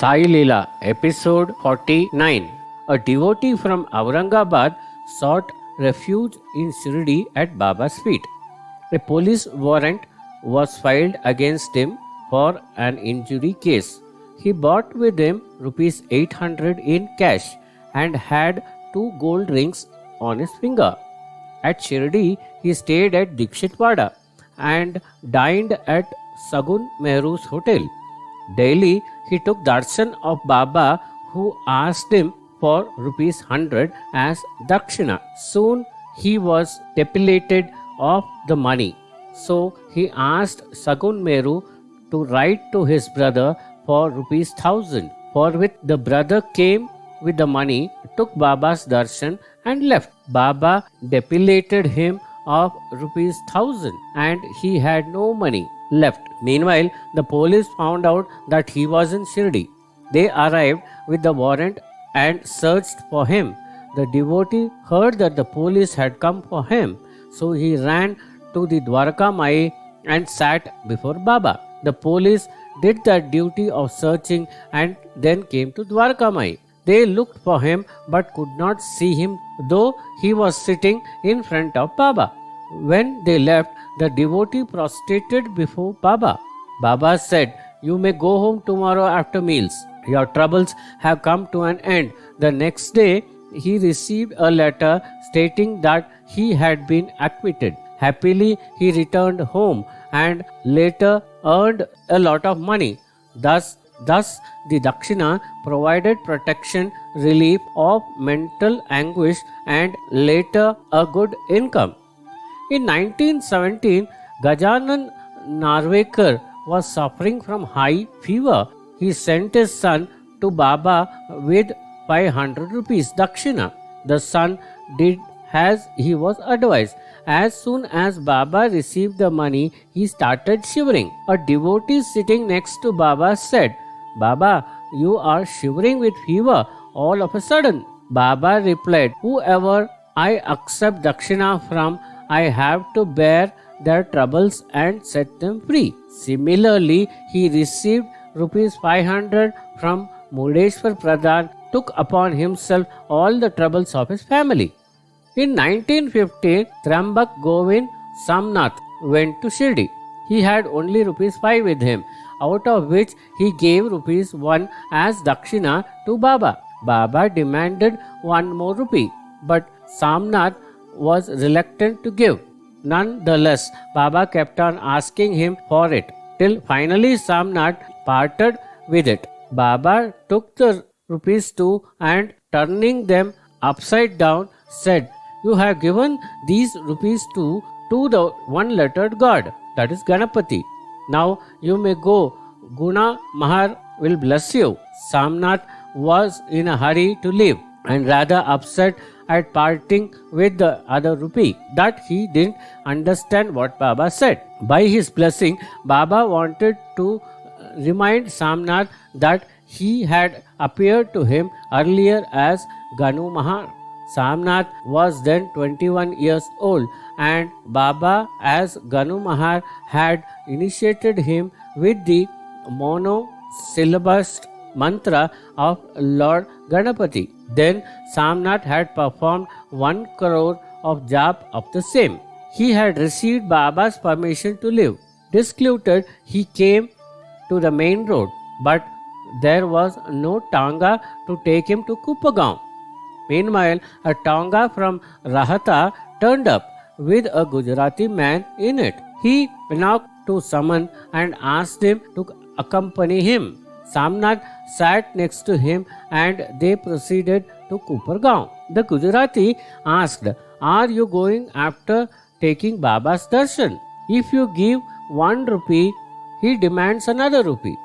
Sai Leela, episode 49. A devotee from Aurangabad sought refuge in Shirdi at Baba's feet. A police warrant was filed against him for an injury case. He brought with him rupees 800 in cash and had 2 gold rings on his finger. At Shirdi, he stayed at Dikshitwada and dined at Sagun Mehru's hotel. Daily, he took darshan of Baba, who asked him for rupees 100 as dakshina. Soon he was depleted of the money. So he asked Sagun Meru to write to his brother for rupees 1000. Forthwith the brother came with the money, took Baba's darshan and left. Baba depleted him of rupees 1000 and he had no money left. Meanwhile, the police found out that he was in Shirdi. They arrived with the warrant and searched for him. The devotee heard that the police had come for him, so he ran to the Dwarka Mai and sat before Baba. The police did the duty of searching and then came to Dwarka Mai. They looked for him but could not see him, though he was sitting in front of Baba. When they left, the devotee prostrated before Baba. Baba said, "You may go home tomorrow after meals. Your troubles have come to an end." The next day, he received a letter stating that he had been acquitted. Happily, he returned home and later earned a lot of money. Thus, the Dakshina provided protection, relief of mental anguish, and later a good income. In 1917, Gajanan Narvekar was suffering from high fever. He sent his son to Baba with 500 rupees dakshina. The son did as he was advised. As soon as Baba received the money, he started shivering. A devotee sitting next to Baba said, "Baba, you are shivering with fever all of a sudden." Baba replied, "Whoever I accept dakshina from, I have to bear their troubles and set them free." Similarly, he received rupees 500 from Murdeshwar Pradhan, took upon himself all the troubles of his family. In 1915, Trambak Govind Samnath went to Shirdi. He had only rupees 5 with him, out of which he gave rupees 1 as dakshina to Baba. Baba demanded 1 more rupee, but Samnath was reluctant to give. Nonetheless, Baba kept on asking him for it, till finally Samnath parted with it. Baba took the rupees 2 and turning them upside down said, "You have given these rupees to the one-lettered God, that is Ganapati. Now you may go. Guna Mahar will bless you." Samnath was in a hurry to leave and rather upset at parting with the other rupee that he didn't understand what Baba said. By his blessing, Baba wanted to remind Samnath that he had appeared to him earlier as Ganu Mahar. Samnath was then 21 years old and Baba as Ganu Mahar had initiated him with the monosyllabus mantra of Lord Ganapati. Then Samnath had performed 1 crore of jap of the same. He had received Baba's permission to live. Discluted, he came to the main road, but there was no tanga to take him to Kupagaon. Meanwhile, a tanga from Rahata turned up with a Gujarati man in it. He knocked to Saman and asked him to accompany him. Samnath sat next to him and they proceeded to Kupargaon. The Gujarati asked, "Are you going after taking Baba's darshan? If you give 1 rupee, he demands another rupee."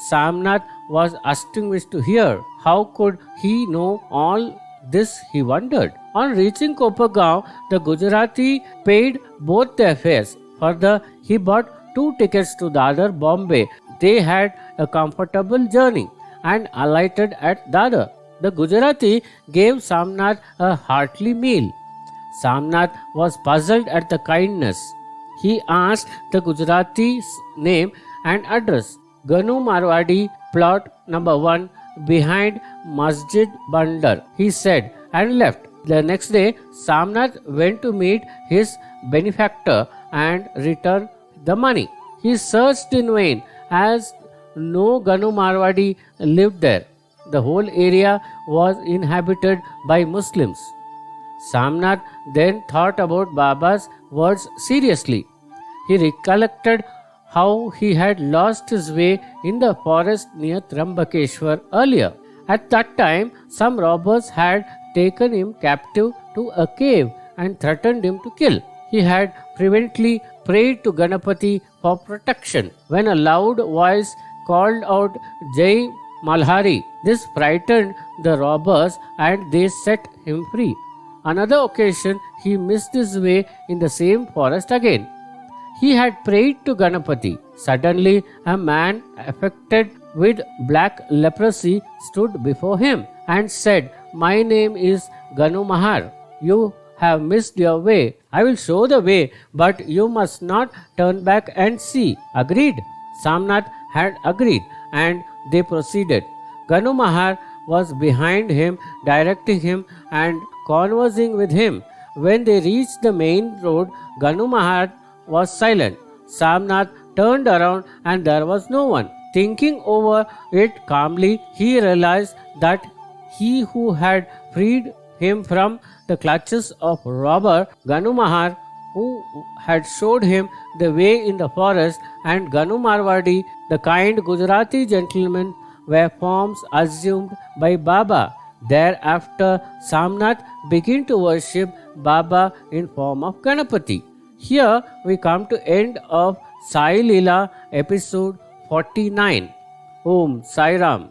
Samnath was astonished to hear. How could he know all this, he wondered. On reaching Kupargaon, the Gujarati paid both their fares. Further, he bought 2 tickets to Dadar, Bombay. They had a comfortable journey and alighted at Dadar. The Gujarati gave Samnath a hearty meal. Samnath was puzzled at the kindness. He asked the Gujarati's name and address. Ganu Marwadi plot number 1 behind Masjid Bandar, he said, and left. The next day, Samnath went to meet his benefactor and return the money. He searched in vain as no Ganu Marwadi lived there. The whole area was inhabited by Muslims. Samnath then thought about Baba's words seriously. He recollected how he had lost his way in the forest near Trambakeshwar earlier. At that time, some robbers had taken him captive to a cave and threatened him to kill. He had fervently prayed to Ganapati for protection when a loud voice called out Jai Malhari. This frightened the robbers and they set him free. Another occasion, he missed his way in the same forest again. He had prayed to Ganapati. Suddenly, a man affected with black leprosy stood before him and said, "My name is Ganu Mahar. You have missed your way. I will show the way, but you must not turn back and see." Agreed. Samnath had agreed, and they proceeded. Ganu Mahar was behind him, directing him and conversing with him. When they reached the main road, Ganu Mahar was silent. Samnath turned around and there was no one. Thinking over it calmly, he realized that he who had freed him from the clutches of robber, Ganu Mahar, who had showed him the way in the forest, and Ganu Marwadi, the kind Gujarati gentleman, were forms assumed by Baba. Thereafter, Samnath began to worship Baba in form of Ganapati. Here we come to end of Sai Leela episode 49. Om Sai Ram.